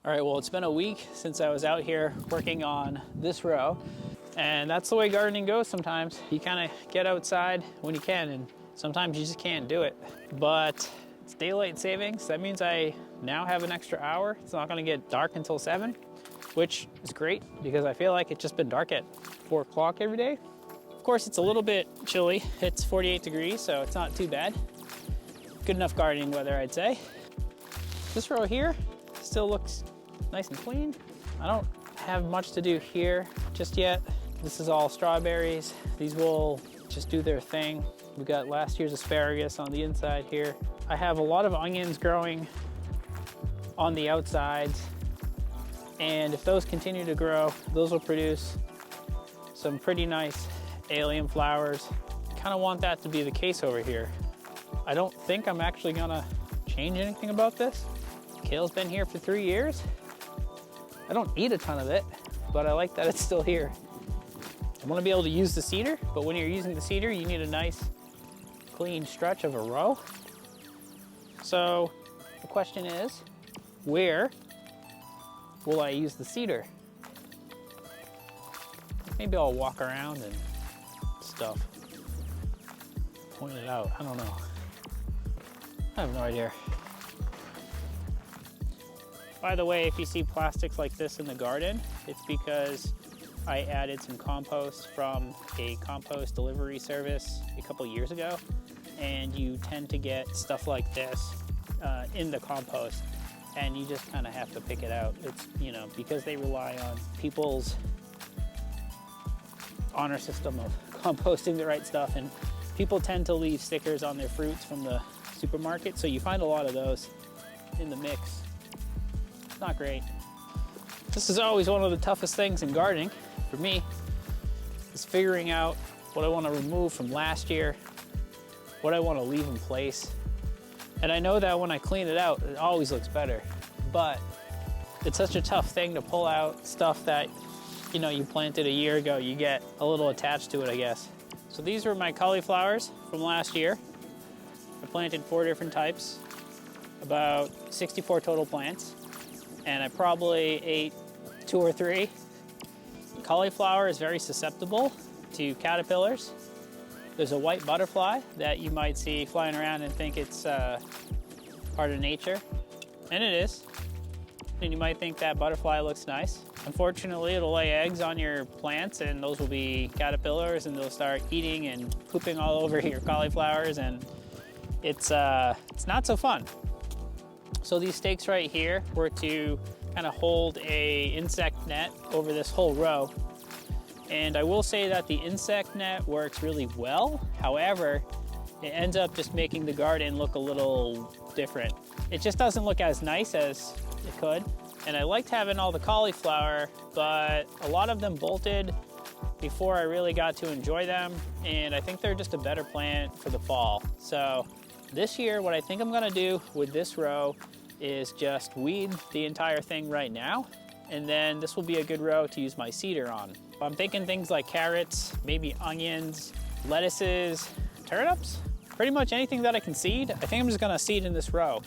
All right, well, it's been a week since I was out here working on this row, and that's the way gardening goes sometimes. You kind of get outside when you can, and sometimes you just can't do it. But it's daylight savings. That means I now have an extra hour. It's not gonna get dark until 7, which is great because I feel like it's just been dark at 4 o'clock every day. Of course, it's a little bit chilly. It's 48 degrees, so it's not too bad. Good enough gardening weather, I'd say. This row here still looks nice and clean. I don't have much to do here just yet. This is all strawberries. These will just do their thing. We got last year's asparagus on the inside here. I have a lot of onions growing on the outsides, and if those continue to grow, those will produce some pretty nice allium flowers. Kind of want that to be the case over here. I don't think I'm actually gonna change anything about this. Kale's been here for 3 years. I don't eat a ton of it, but I like that it's still here. I want to be able to use the cedar, but when you're using the cedar, you need a nice clean stretch of a row. So the question is, where will I use the cedar? Maybe I'll walk around and stuff. Point it out, I don't know. I have no idea. By the way, if you see plastics like this in the garden, it's because I added some compost from a compost delivery service a couple years ago, and you tend to get stuff like this in the compost, and you just kind of have to pick it out. It's, you know, because they rely on people's honor system of composting the right stuff, and people tend to leave stickers on their fruits from the supermarket, so you find a lot of those in the mix. It's not great. This is always one of the toughest things in gardening for me, is figuring out what I want to remove from last year, what I want to leave in place. And I know that when I clean it out, it always looks better, but it's such a tough thing to pull out stuff that, you know, you planted a year ago. You get a little attached to it, I guess. So these were my cauliflowers from last year. I planted 4 different types, about 64 total plants, and I probably ate 2 or 3. Cauliflower is very susceptible to caterpillars. There's a white butterfly that you might see flying around and think it's part of nature, and it is. And you might think that butterfly looks nice. Unfortunately, it'll lay eggs on your plants, and those will be caterpillars, and they'll start eating and pooping all over your cauliflowers, and it's not so fun. So these stakes right here were to kind of hold a insect net over this whole row. And I will say that the insect net works really well. However, it ends up just making the garden look a little different. It just doesn't look as nice as it could. And I liked having all the cauliflower, but a lot of them bolted before I really got to enjoy them. And I think they're just a better plant for the fall. So this year, what I think I'm gonna do with this row is just weed the entire thing right now, and then this will be a good row to use my cedar on. I'm thinking things like carrots, maybe onions, lettuces, turnips, pretty much anything that I can seed. I think I'm just gonna seed in this row,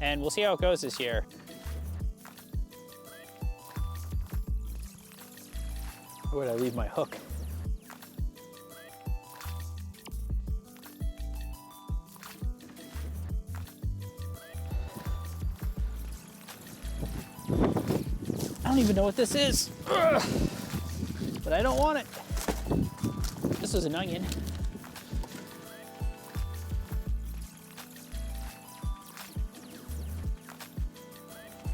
and we'll see how it goes this year. Where'd I leave my hook? I don't even know what this is. Ugh. But I don't want it. This is an onion.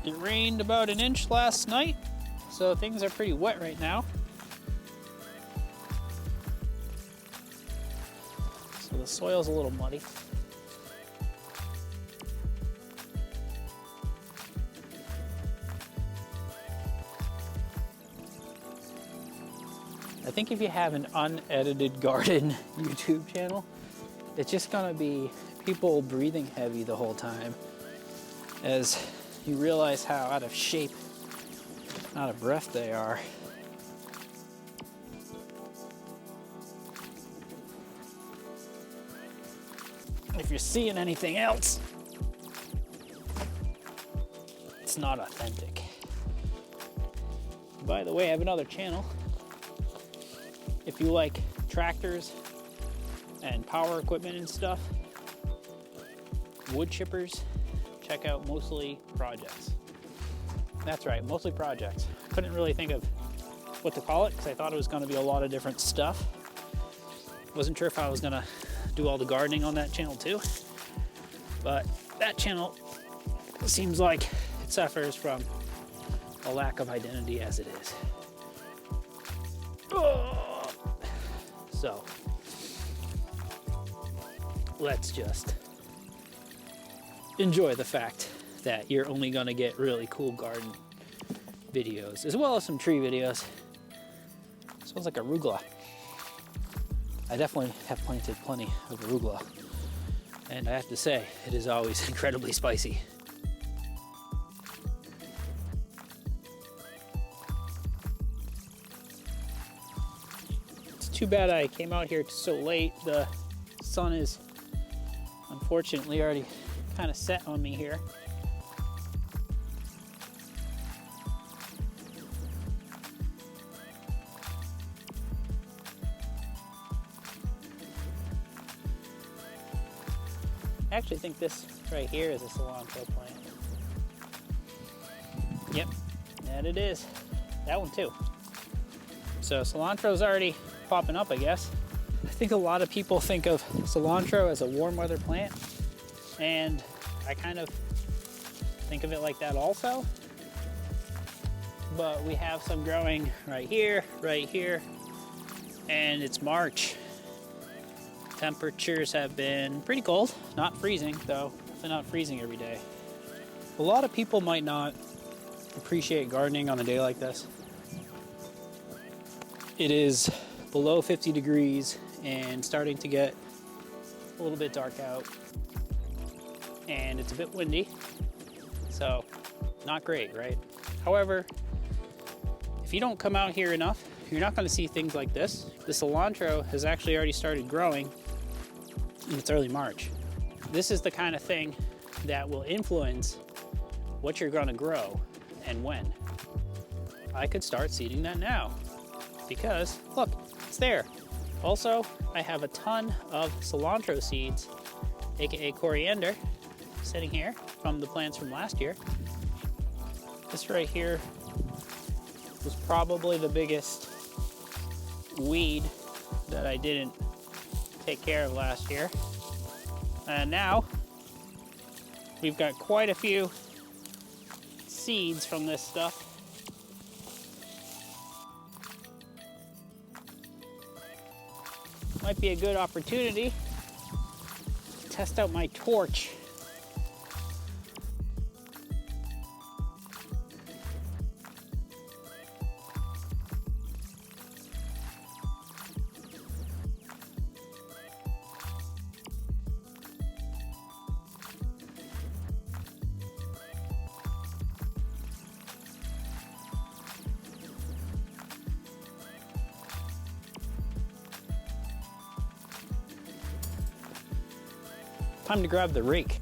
It rained about 1 inch last night, so things are pretty wet right now. So the soil's a little muddy. I think if you have an unedited garden YouTube channel, it's just gonna be people breathing heavy the whole time as you realize how out of shape, out of breath they are. If you're seeing anything else, it's not authentic. By the way, I have another channel. If you like tractors and power equipment and stuff, wood chippers, check out Mostly Projects. That's right, Mostly Projects. Couldn't really think of what to call it because I thought it was going to be a lot of different stuff. Wasn't sure if I was going to do all the gardening on that channel too, but that channel seems like it suffers from a lack of identity as it is. Oh. So let's just enjoy the fact that you're only going to get really cool garden videos as well as some tree videos. Smells like arugula. I definitely have planted plenty of arugula, and I have to say it is always incredibly spicy. It's too bad I came out here so late. The sun is unfortunately already kind of set on me here. I actually think this right here is a cilantro plant. Yep, that it is. That one too. So cilantro's already popping up, I guess. I think a lot of people think of cilantro as a warm weather plant, and I kind of think of it like that also. But we have some growing right here, and it's March. Temperatures have been pretty cold, not freezing though, definitely not freezing every day. A lot of people might not appreciate gardening on a day like this. It is below 50 degrees and starting to get a little bit dark out, and it's a bit windy, so not great, right? However, if you don't come out here enough, you're not going to see things like this. The cilantro has actually already started growing, and it's early March. This is the kind of thing that will influence what you're going to grow and when. I could start seeding that now because look, it's there. Also, I have a ton of cilantro seeds, aka coriander, sitting here from the plants from last year. This right here was probably the biggest weed that I didn't take care of last year. And now we've got quite a few seeds from this stuff. Might be a good opportunity to test out my torch. Time to grab the rake.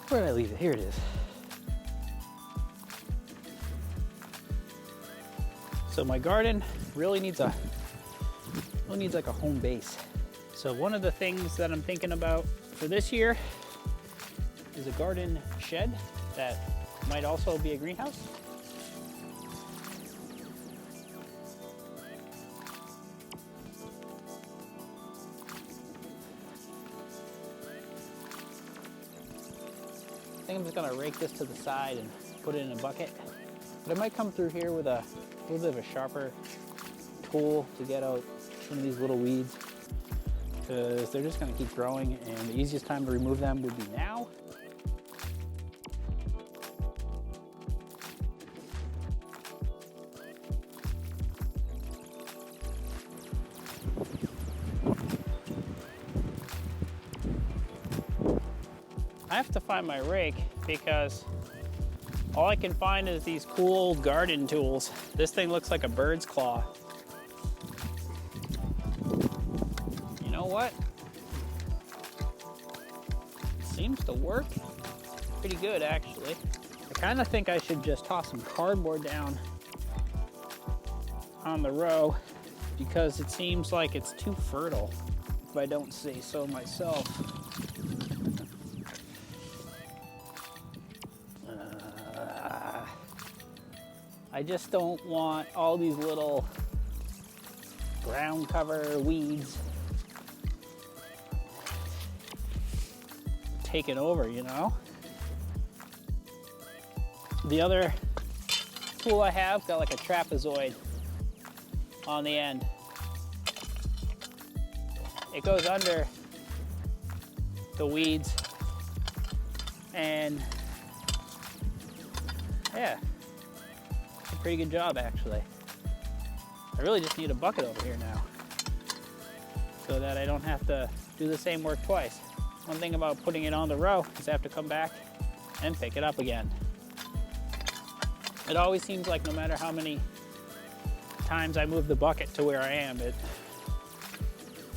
Where did I leave it? Here it is. So my garden really needs like a home base. So one of the things that I'm thinking about for this year is a garden shed that might also be a greenhouse. I think I'm just gonna rake this to the side and put it in a bucket. But I might come through here with a little bit of a sharper tool to get out some of these little weeds, because they're just gonna keep growing, and the easiest time to remove them would be now. I have to find my rake because all I can find is these cool old garden tools. This thing looks like a bird's claw. You know what? Seems to work pretty good, actually. kind of think I should just toss some cardboard down on the row because it seems like it's too fertile, if I don't say so myself. I just don't want all these little ground cover weeds taking over, you know? The other tool I have got like a trapezoid on the end. It goes under the weeds and yeah, it's a pretty good job actually. I really just need a bucket over here now so that I don't have to do the same work twice. One thing about putting it on the row is I have to come back and pick it up again. It always seems like no matter how many times I move the bucket to where I am, it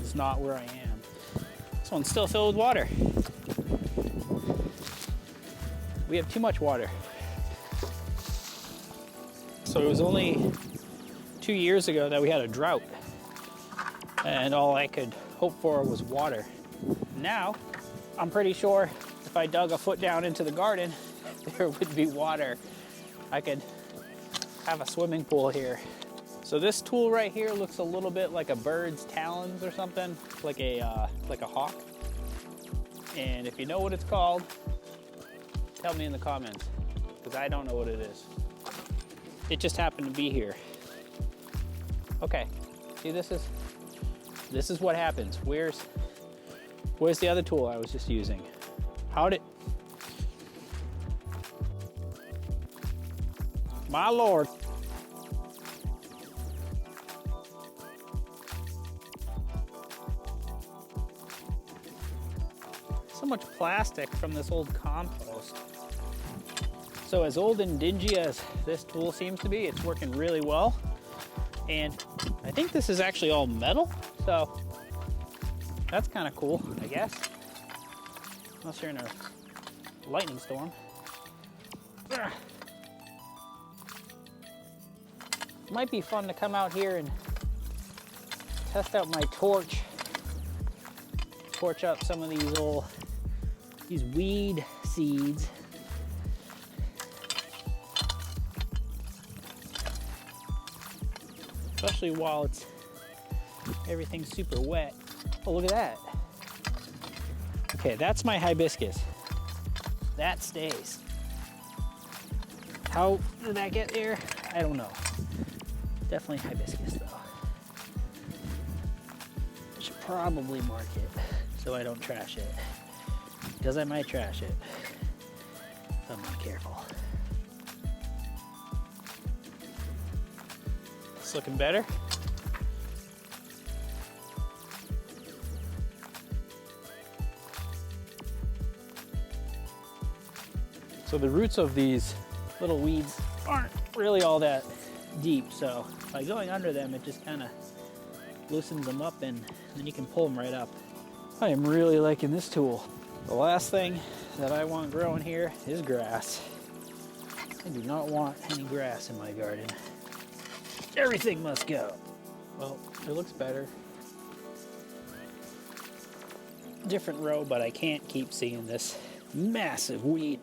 is not where I am. This one's still filled with water. We have too much water. So it was only 2 years ago that we had a drought, and all I could hope for was water. Now, I'm pretty sure if I dug a foot down into the garden, there would be water. I could have a swimming pool here. So this tool right here looks a little bit like a bird's talons or something, like a hawk. And if you know what it's called, tell me in the comments, because I don't know what it is. It just happened to be here. Okay, see, this is what happens. Where's the other tool I was just using? My Lord. So much plastic from this old compost. So as old and dingy as this tool seems to be, it's working really well. And I think this is actually all metal, so that's kind of cool, I guess. Unless you're in a lightning storm. Ugh. Might be fun to come out here and test out my torch. Torch up some of these weed seeds. Especially while everything's super wet. Oh, look at that. Okay, that's my hibiscus. That stays. How did that get there? I don't know. Definitely hibiscus though. I should probably mark it so I don't trash it, because I might trash it if I'm not careful. It's looking better. So the roots of these little weeds aren't really all that deep, so by going under them, it just kind of loosens them up and then you can pull them right up. I am really liking this tool. The last thing that I want growing here is grass. I do not want any grass in my garden. Everything must go. Well, it looks better. Different row, but I can't keep seeing this massive weed.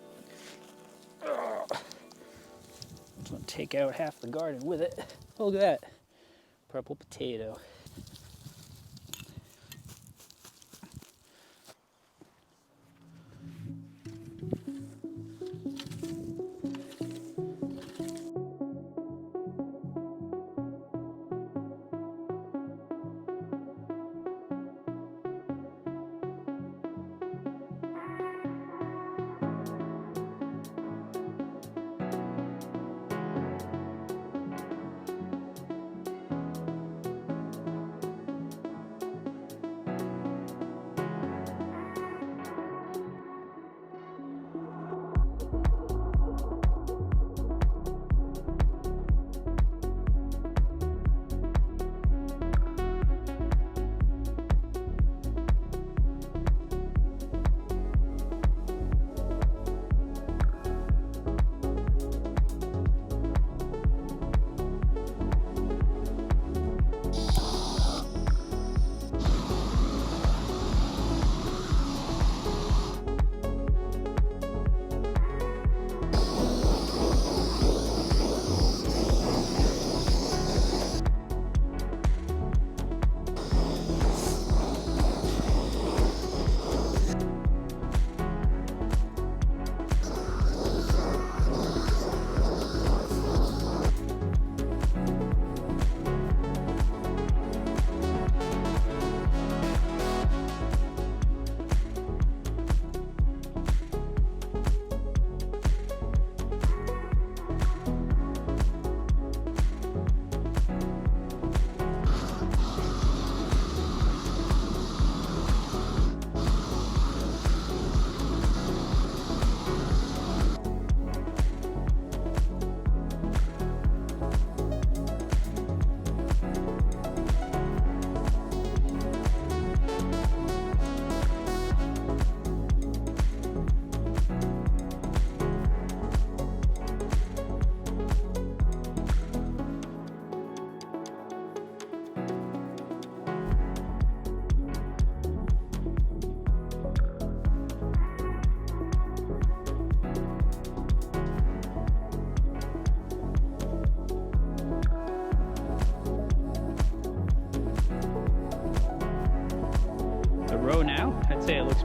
It's gonna take out half the garden with it. Oh, look at that. Purple potato.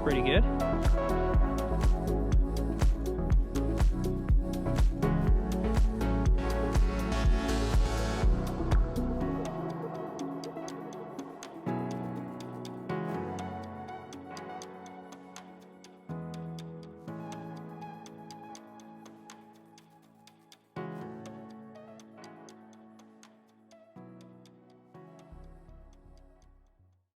pretty good.